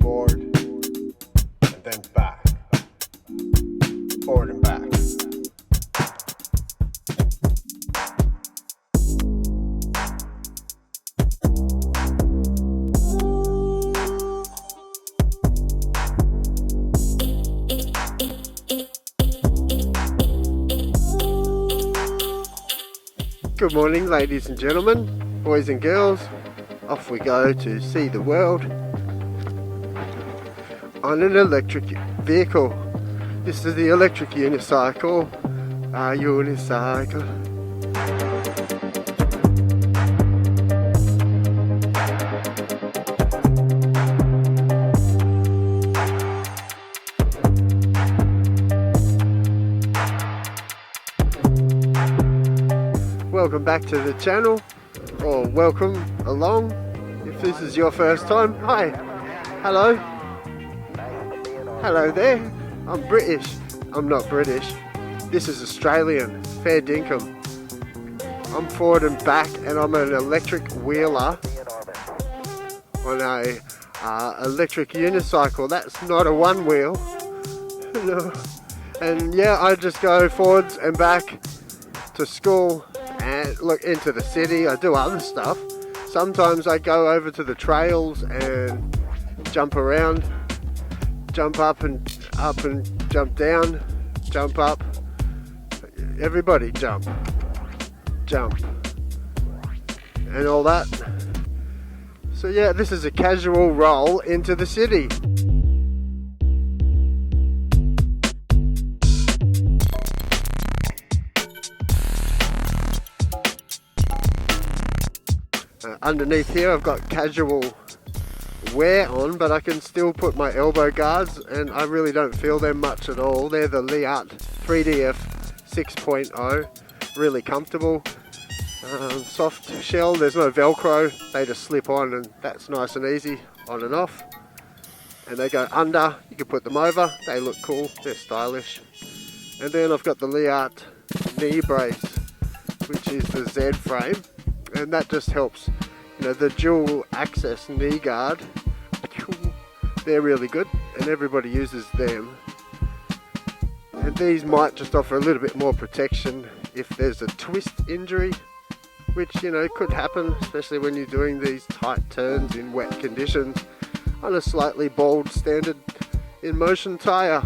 forward, and then back, forward and back. Good morning, ladies and gentlemen, boys and girls. Off we go to see the world on an electric vehicle. This is the electric unicycle. Unicycle. Welcome back to the channel, or welcome along if this is your first time. Hi, hello there. I'm British. I'm not British. This is Australian, fair dinkum. I'm forward and back, and I'm an electric wheeler on a electric unicycle. That's not a one wheel. No. And yeah, I just go forwards and back to school and look into the city. I do other stuff. Sometimes I go over to the trails and jump around, jump up and jump down, jump up. Everybody jump, and all that. So yeah, this is a casual roll into the city. Underneath here I've got casual wear on, but I can still put my elbow guards, and I really don't feel them much at all. They're the Liat 3DF 6.0, really comfortable, soft shell, there's no velcro, they just slip on and that's nice and easy, on and off. And they go under, you can put them over, they look cool, they're stylish. And then I've got the Liat knee brace, which is the Z frame, and that just helps. You know, the dual access knee guard, they're really good and everybody uses them. And these might just offer a little bit more protection if there's a twist injury, which, you know, could happen, especially when you're doing these tight turns in wet conditions on a slightly bald standard INMOTION tyre.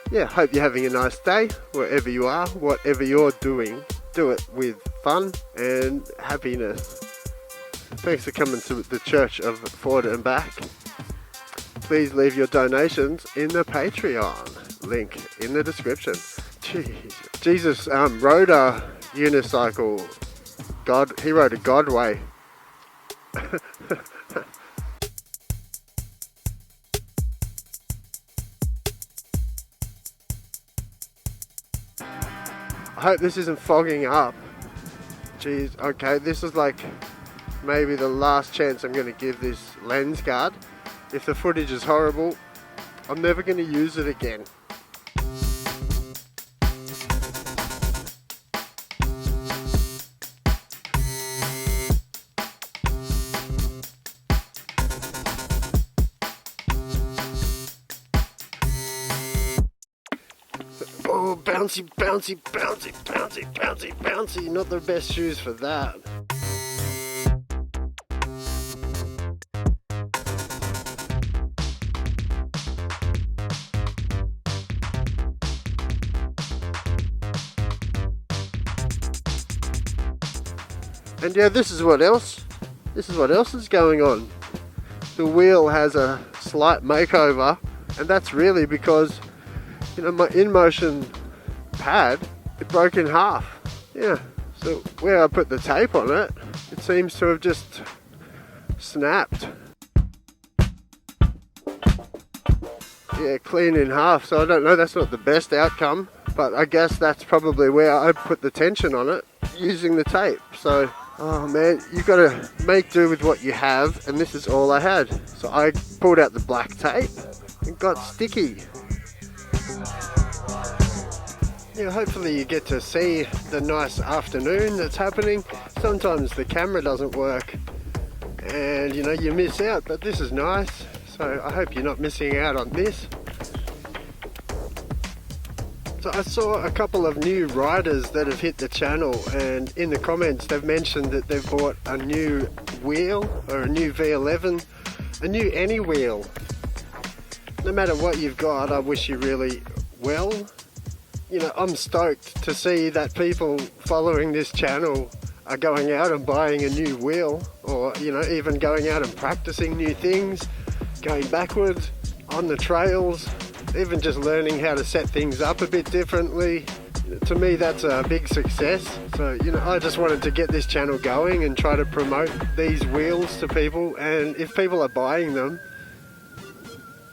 Yeah, hope you're having a nice day wherever you are, whatever you're doing. Do it with fun and happiness. Thanks for coming to the Church of Forward and Back. Please leave your donations in the Patreon, link in the description. Jeez. Jesus rode a unicycle. He rode a Godway. I hope this isn't fogging up. Jeez, okay, this is like maybe the last chance I'm going to give this lens guard. If the footage is horrible, I'm never going to use it again. Oh, bouncy, bouncy, bouncy, bouncy, bouncy, bouncy. Not the best shoes for that. And yeah, this is what else is going on. The wheel has a slight makeover, and that's really because, you know, my INMOTION pad, it broke in half. Yeah, so where I put the tape on it, it's seems to have just snapped. Yeah, clean in half, so I don't know, that's not the best outcome, but I guess that's probably where I put the tension on it, using the tape. So, oh man, you've got to make do with what you have, and this is all I had. So I pulled out the black tape and got sticky. Yeah, hopefully you get to see the nice afternoon that's happening. Sometimes the camera doesn't work and you know, you miss out, but this is nice. So I hope you're not missing out on this. So I saw a couple of new riders that have hit the channel, and in the comments they've mentioned that they've bought a new wheel or a new V11, a new any wheel. No matter what you've got, I wish you really well. You know, I'm stoked to see that people following this channel are going out and buying a new wheel, or you know, even going out and practicing new things, going backwards on the trails, even just learning how to set things up a bit differently. To me, that's a big success. So, you know, I just wanted to get this channel going and try to promote these wheels to people, and if people are buying them,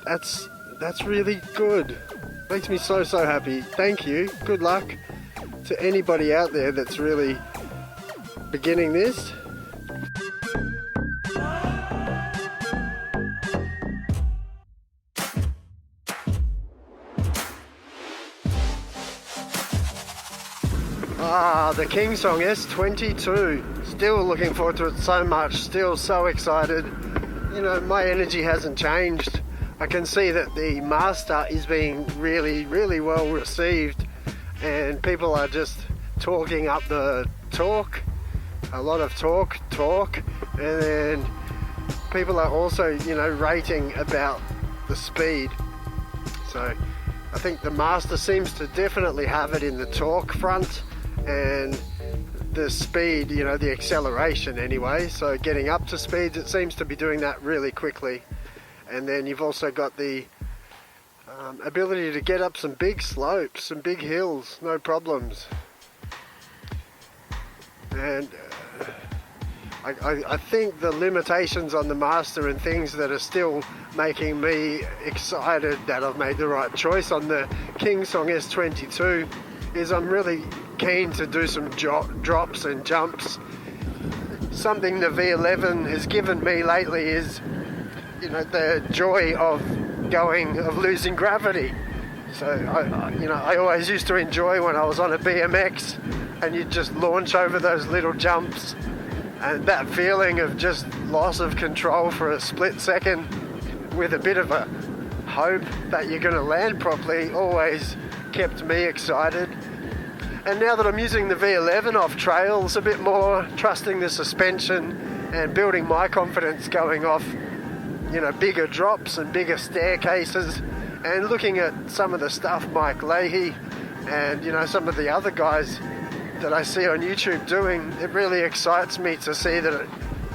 that's really good. Makes me so happy. Thank you. Good luck to anybody out there that's really beginning this. The Kingsong S22. Still looking forward to it so much. Still so excited. You know, my energy hasn't changed. I can see that the master is being really well received, and people are just talking up the talk. A lot of talk, and then people are also, you know, rating about the speed. So I think the master seems to definitely have it in the torque front, and the speed, you know, the acceleration anyway. So getting up to speeds, it seems to be doing that really quickly. And then you've also got the ability to get up some big slopes, some big hills, no problems. And I think the limitations on the master and things that are still making me excited that I've made the right choice on the Kingsong S22 is I'm really keen to do some drops and jumps. Something the V11 has given me lately is, you know, the joy of losing gravity. So I always used to enjoy when I was on a BMX and you'd just launch over those little jumps, and that feeling of just loss of control for a split second with a bit of a hope that you're going to land properly always kept me excited. And now that I'm using the V11 off trails a bit more, trusting the suspension and building my confidence going off, you know, bigger drops and bigger staircases, and looking at some of the stuff Mike Leahy and, you know, some of the other guys that I see on YouTube doing, it really excites me to see that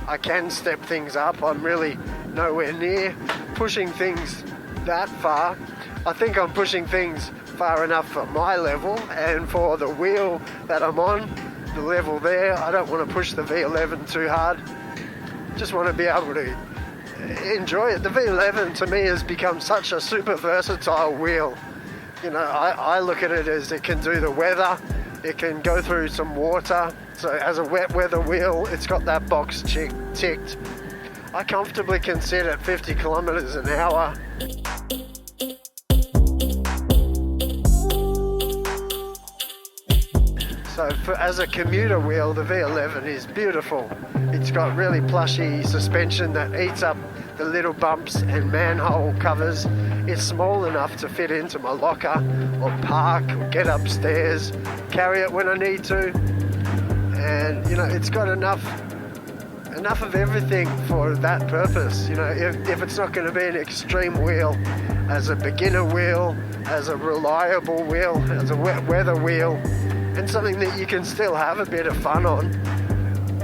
I can step things up. I'm really nowhere near pushing things that far. I think I'm pushing things far enough for my level and for the wheel that I'm on, the level there. I don't want to push the V11 too hard. Just want to be able to enjoy it. The V11 to me has become such a super versatile wheel. You know, I look at it as it can do the weather, it can go through some water. So as a wet weather wheel, it's got that box ticked. I comfortably can sit at 50 kilometers an hour. So as a commuter wheel, the V11 is beautiful. It's got really plushy suspension that eats up the little bumps and manhole covers. It's small enough to fit into my locker or park or get upstairs, carry it when I need to. And you know, it's got enough of everything for that purpose. You know, if it's not going to be an extreme wheel, as a beginner wheel, as a reliable wheel, as a wet weather wheel, and something that you can still have a bit of fun on,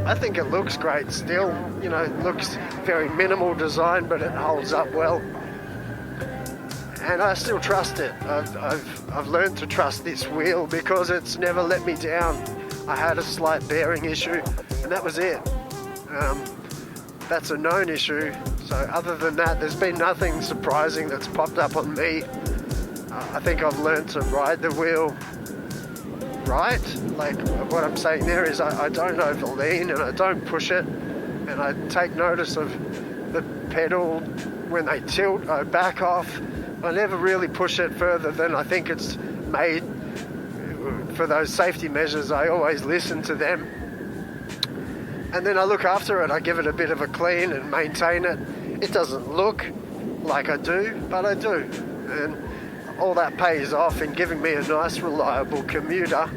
I think it looks great still. You know, it looks very minimal design, but it holds up well. And I still trust it. I've learned to trust this wheel because it's never let me down. I had a slight bearing issue, and that was it. That's a known issue. So other than that, there's been nothing surprising that's popped up on me. I think I've learned to ride the wheel right. Like what I'm saying there is I don't over lean and I don't push it, and I take notice of the pedal when they tilt. I back off. I never really push it further than I think it's made. For those safety measures, I always listen to them, and then I look after it. I give it a bit of a clean and maintain it. It doesn't look like I do, but I do, and all that pays off in giving me a nice reliable commuter.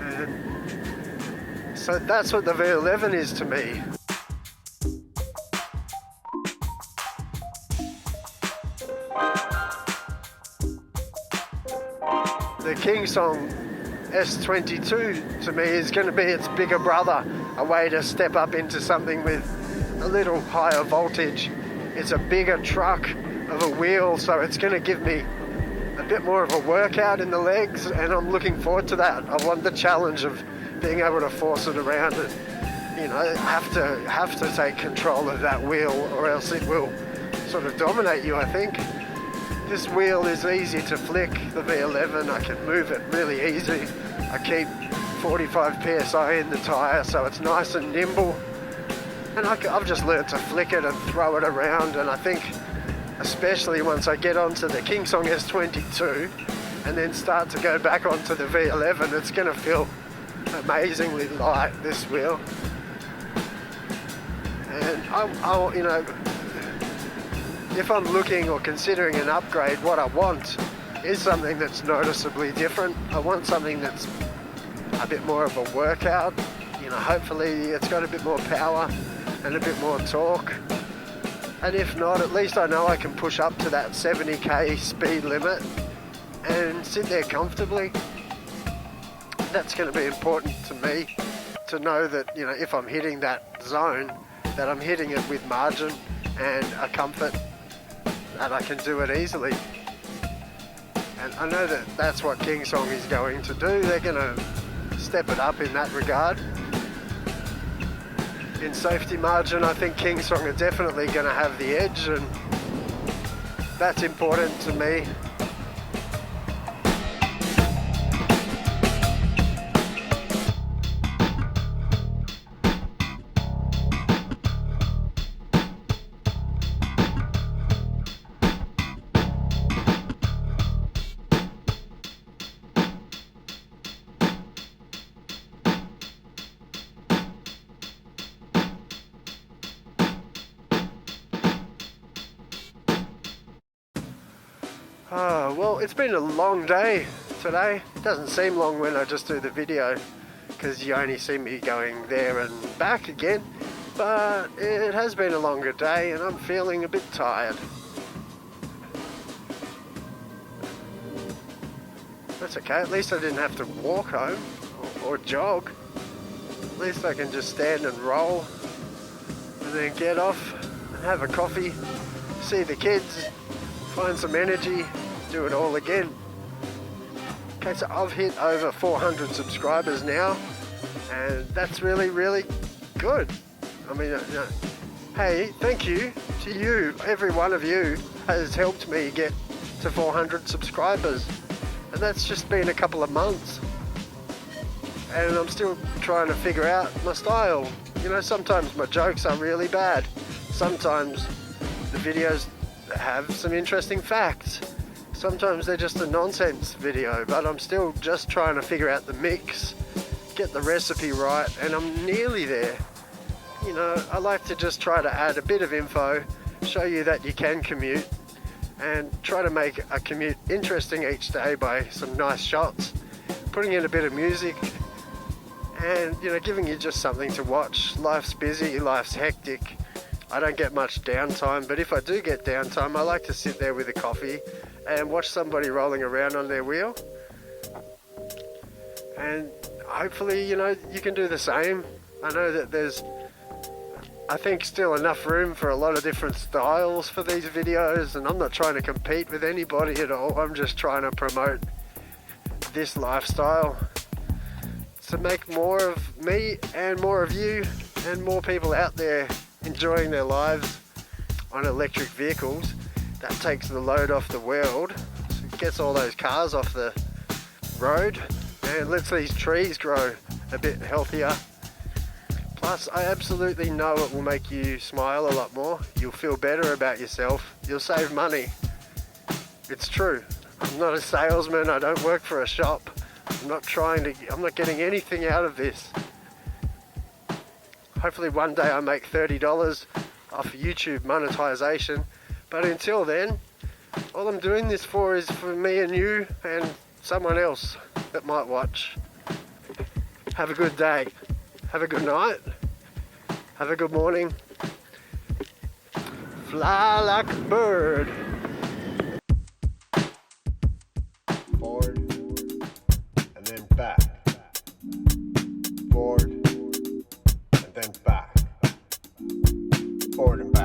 And so that's what the V11 is to me. The Kingsong S22 to me is going to be its bigger brother, a way to step up into something with a little higher voltage. It's a bigger truck of a wheel, so it's going to give me a bit more of a workout in the legs, and I'm looking forward to that. I want the challenge of being able to force it around and, you know, have to take control of that wheel, or else it will sort of dominate you, I think. This wheel is easy to flick, the V11. I can move it really easy. I keep 45 psi in the tyre, so it's nice and nimble. And I've just learned to flick it and throw it around, and I think especially once I get onto the Kingsong S22 and then start to go back onto the V11, it's going to feel amazingly light, this wheel. And I'll, you know, if I'm looking or considering an upgrade, what I want is something that's noticeably different. I want something that's a bit more of a workout. You know, hopefully it's got a bit more power and a bit more torque. And if not, at least I know I can push up to that 70k speed limit and sit there comfortably. That's going to be important to me, to know that, you know, if I'm hitting that zone, that I'm hitting it with margin and a comfort, that I can do it easily. And I know that that's what Kingsong is going to do. They're going to step it up in that regard. In safety margin, I think Kingsong are definitely going to have the edge, and that's important to me. Oh, well, it's been a long day today. It doesn't seem long when I just do the video, because you only see me going there and back again, but it has been a longer day and I'm feeling a bit tired. That's okay, at least I didn't have to walk home or jog. At least I can just stand and roll and then get off and have a coffee, see the kids, find some energy, do it all again. Okay, so I've hit over 400 subscribers now, and that's really, really good. I mean, hey, thank you to you. Every one of you has helped me get to 400 subscribers, and that's just been a couple of months. And I'm still trying to figure out my style. You know, sometimes my jokes are really bad. Sometimes the videos have some interesting facts. Sometimes they're just a nonsense video, but I'm still just trying to figure out the mix, get the recipe right, and I'm nearly there. You know, I like to just try to add a bit of info, show you that you can commute, and try to make a commute interesting each day by some nice shots, putting in a bit of music, and, you know, giving you just something to watch. Life's busy, life's hectic. I don't get much downtime, but if I do get downtime, I like to sit there with a coffee and watch somebody rolling around on their wheel. And hopefully, you know, you can do the same. I know that there's, I think, still enough room for a lot of different styles for these videos, and I'm not trying to compete with anybody at all. I'm just trying to promote this lifestyle to make more of me and more of you and more people out there enjoying their lives on electric vehicles, that takes the load off the world, gets all those cars off the road, and lets these trees grow a bit healthier. Plus, I absolutely know it will make you smile a lot more. You'll feel better about yourself. You'll save money. It's true. I'm not a salesman. I don't work for a shop. I'm not getting anything out of this. Hopefully one day I make $30 off YouTube monetization. But until then, all I'm doing this for is for me and you and someone else that might watch. Have a good day. Have a good night. Have a good morning. Fly like a bird. Forward and then back. Forward and then back. Forward and back.